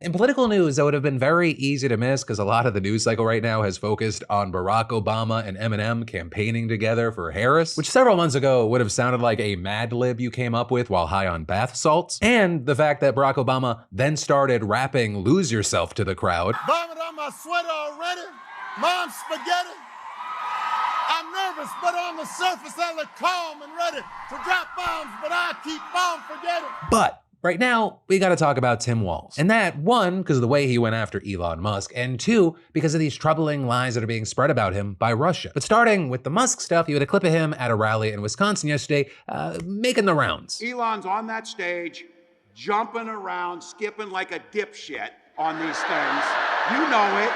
In political news, that would have been very easy to miss because a lot of the news cycle right now has focused on Barack Obama and Eminem campaigning together for Harris, which several months ago would have sounded like a Mad Lib you came up with while high on bath salts, and the fact that Barack Obama then started rapping Lose Yourself to the crowd. Vomit on my sweater already? Mom's spaghetti? I'm nervous, but on the surface I look calm and ready to drop bombs, but I keep on forgetting. But right now, we gotta talk about Tim Walz. And that, one, because of the way he went after Elon Musk, and two, because of these troubling lies that are being spread about him by Russia. But starting with the Musk stuff, you had a clip of him at a rally in Wisconsin yesterday, making the rounds. Elon's on that stage, jumping around, skipping like a dipshit on these things. You know it.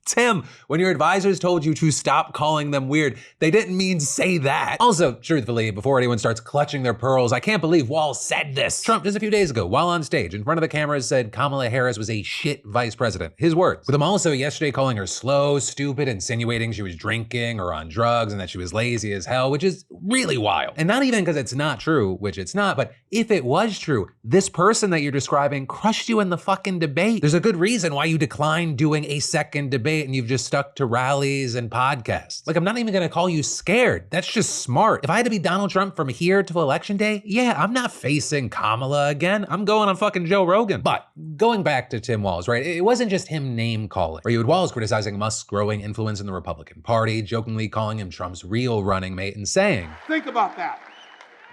Tim, when your advisors told you to stop calling them weird, they didn't mean say that. Also, truthfully, before anyone starts clutching their pearls, I can't believe Walz said this. Trump, just a few days ago, while on stage, in front of the cameras, said Kamala Harris was a shit vice president. His words. With him also yesterday calling her slow, stupid, insinuating she was drinking or on drugs and that she was lazy as hell, which is really wild. And not even because it's not true, which it's not, but if it was true, this person that you're describing crushed you in the fucking debate. There's a good reason why you declined doing a second debate and you've just stuck to rallies and podcasts. Like, I'm not even gonna call you scared. That's just smart. If I had to be Donald Trump from here to election day, yeah, I'm not facing Kamala again. I'm going on fucking Joe Rogan. But going back to Tim Walz, right? It wasn't just him name calling, or you had Walz criticizing Musk's growing influence in the Republican Party, jokingly calling him Trump's real running mate and saying, think about that.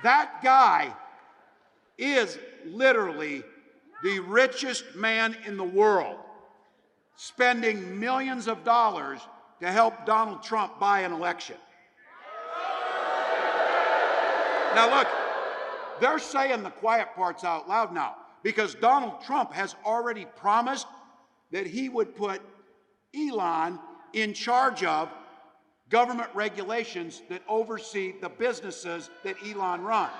That guy is literally the richest man in the world, spending millions of dollars to help Donald Trump buy an election. Now look, they're saying the quiet parts out loud now because Donald Trump has already promised that he would put Elon in charge of government regulations that oversee the businesses that Elon runs.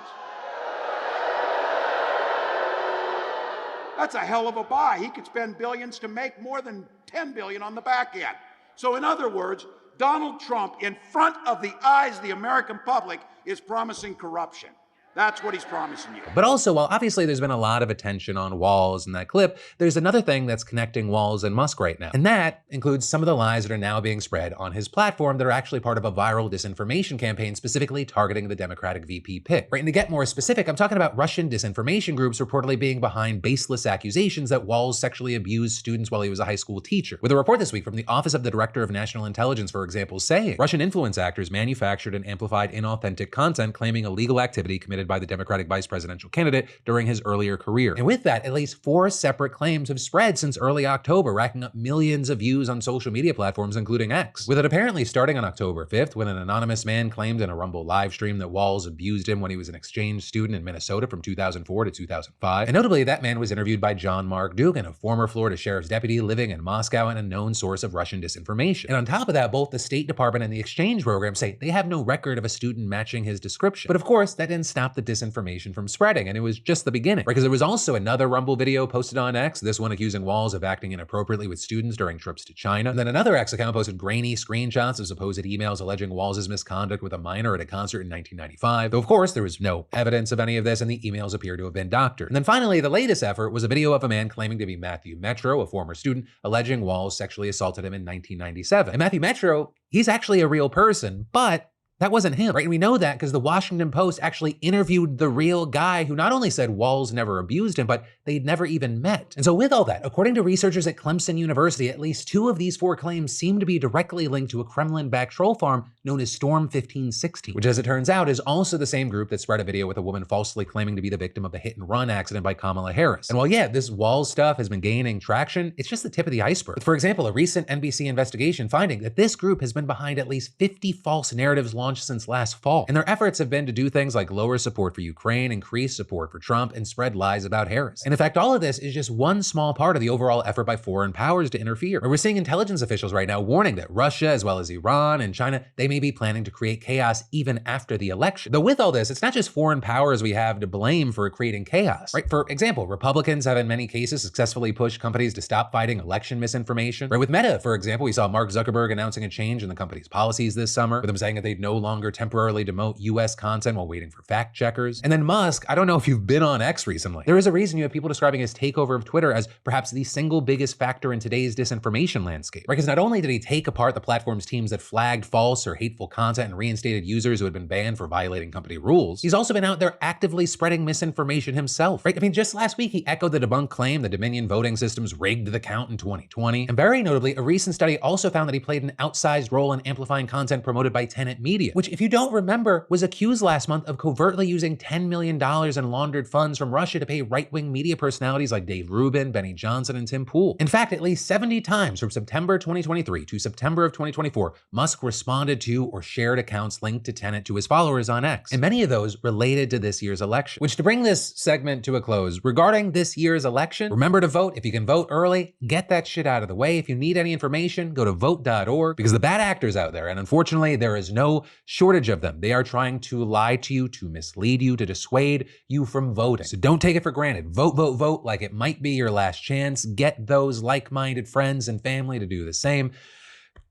That's a hell of a buy. He could spend billions to make more than 10 billion on the back end. So in other words, Donald Trump, in front of the eyes of the American public, is promising corruption. That's what he's promising you. But also, while obviously there's been a lot of attention on Walz in that clip, there's another thing that's connecting Walz and Musk right now. And that includes some of the lies that are now being spread on his platform that are actually part of a viral disinformation campaign specifically targeting the Democratic VP pick. Right, and to get more specific, I'm talking about Russian disinformation groups reportedly being behind baseless accusations that Walz sexually abused students while he was a high school teacher. With a report this week from the Office of the Director of National Intelligence, for example, saying Russian influence actors manufactured and amplified inauthentic content claiming illegal activity committed by the Democratic vice presidential candidate during his earlier career. And with that, at least 4 separate claims have spread since early October, racking up millions of views on social media platforms, including X. With it apparently starting on October 5th, when an anonymous man claimed in a Rumble live stream that Walz abused him when he was an exchange student in Minnesota from 2004 to 2005. And notably, that man was interviewed by John Mark Dugan, a former Florida sheriff's deputy living in Moscow and a known source of Russian disinformation. And on top of that, both the State Department and the exchange program say they have no record of a student matching his description. But of course, that didn't stop the disinformation from spreading, and it was just the beginning, because there was also another Rumble video posted on X, this one accusing Walz of acting inappropriately with students during trips to China. And then another X account posted grainy screenshots of supposed emails alleging Walz's misconduct with a minor at a concert in 1995. Though of course, there was no evidence of any of this, and the emails appear to have been doctored. And then finally, the latest effort was a video of a man claiming to be Matthew Metro, a former student, alleging Walz sexually assaulted him in 1997. And Matthew Metro, he's actually a real person, but that wasn't him, right? And we know that because the Washington Post actually interviewed the real guy who not only said Walz never abused him, but they'd never even met. And so with all that, according to researchers at Clemson University, at least 2 of these 4 claims seem to be directly linked to a Kremlin-backed troll farm known as Storm 1560, which as it turns out is also the same group that spread a video with a woman falsely claiming to be the victim of a hit-and-run accident by Kamala Harris. And while yeah, this Walz stuff has been gaining traction, it's just the tip of the iceberg. With, for example, a recent NBC investigation finding that this group has been behind at least 50 false narratives launched since last fall. And their efforts have been to do things like lower support for Ukraine, increase support for Trump, and spread lies about Harris. And in fact, all of this is just one small part of the overall effort by foreign powers to interfere. We're seeing intelligence officials right now warning that Russia, as well as Iran and China, they may be planning to create chaos even after the election. Though with all this, it's not just foreign powers we have to blame for creating chaos, right? For example, Republicans have in many cases successfully pushed companies to stop fighting election misinformation. Right? With Meta, for example, we saw Mark Zuckerberg announcing a change in the company's policies this summer, with them saying that they'd no longer temporarily demote US content while waiting for fact checkers. And then Musk, I don't know if you've been on X recently. There is a reason you have people describing his takeover of Twitter as perhaps the single biggest factor in today's disinformation landscape. Right? Because not only did he take apart the platform's teams that flagged false or hateful content and reinstated users who had been banned for violating company rules, he's also been out there actively spreading misinformation himself. Right? I mean, just last week he echoed the debunked claim the Dominion voting systems rigged the count in 2020. And very notably, a recent study also found that he played an outsized role in amplifying content promoted by Tenet Media, which, if you don't remember, was accused last month of covertly using $10 million in laundered funds from Russia to pay right-wing media personalities like Dave Rubin, Benny Johnson, and Tim Pool. In fact, at least 70 times from September 2023 to September of 2024, Musk responded to or shared accounts linked to Tenet to his followers on X, and many of those related to this year's election. Which, to bring this segment to a close, regarding this year's election, remember to vote. If you can vote early, get that shit out of the way. If you need any information, go to vote.org, because the bad actors out there, and unfortunately there is no shortage of them, they are trying to lie to you, to mislead you, to dissuade you from voting. So don't take it for granted. Vote, vote, vote like it might be your last chance. Get those like-minded friends and family to do the same,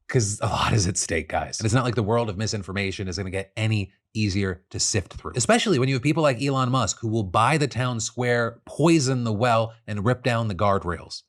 because a lot is at stake, guys. And it's not like the world of misinformation is going to get any easier to sift through, especially when you have people like Elon Musk who will buy the town square, poison the well, and rip down the guardrails.